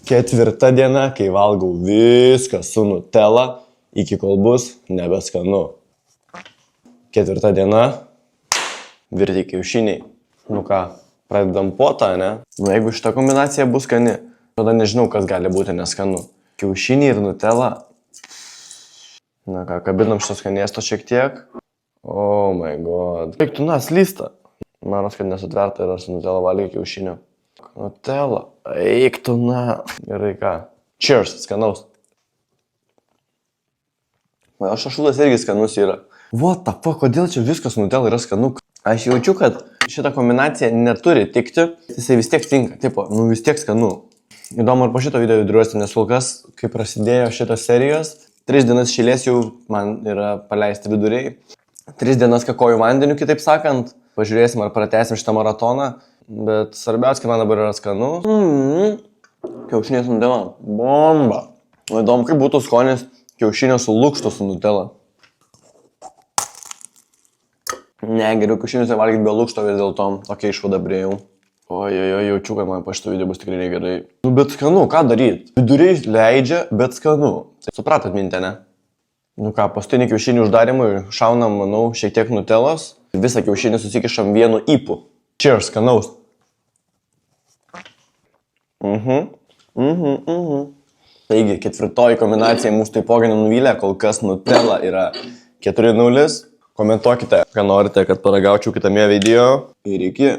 Ketvirta diena, kai valgau viską su Nutella, iki kol bus nebeskanu. Ketvirta diena, virti kiaušiniai. Nu ką, pradedam potą, ne? Nu jeigu šita kombinacija bus skani, tada nežinau, kas gali būti neskanu. Kiaušiniai ir Nutella. Na ką, kabinam šito skanėsto šiek tiek. Oh my god. Eik tu, na, slysta. Manos, kad nesutverta yra su Nutella valgė kiaušinio. Nutella. Eik tu, na. Gerai, ką. Cheers, skanaus. O šašulas irgi skanus yra. What the fuck, kodėl čia viskas Nutella yra skanu? Aš jaučiu, kad šita kombinacija neturi tikti. Jisai vis tiek tinka. Tipo, nu vis tiek skanu. Įdomu, ar po šito video viduriuosi, nes kol kas, kai prasidėjo šitos serijos, 3 dienas šilės jau man yra paleisti viduriai. 3 dienas kakoju vandeniu, kitaip sakant. Pažiūrėsim, ar pratęsim šitą maratoną. Bet svarbiausia, kad man dabar yra skanu. Kiaušinės Nutella. Bomba. Įdomu, kaip būtų skonis kiaušinio su lukšto su Nutella. Ne, geriau kiaušinius valgyti be lukšto, vis dėlto tokia išvada priėjau. Ojojoj, jaučiu, kad man po šito video bus tikrai negerai. Nu, bet skanu, ką daryt? Viduriai leidžia, bet skanu. Supratot mintę, ne? Nu ką, paskutinį kiaušinį uždarimui šaunam, manau, šiek tiek Nutellos. Visą kiaušinį susikišam vienu ypu. Cheers, skanaus. Taigi, ketvirtoji kombinacija mūsų taipogi nenuvylė, kol kas Nutella yra 4-0. Komentuokite, ką norite, kad paragaučiau kitame video. Ir iki.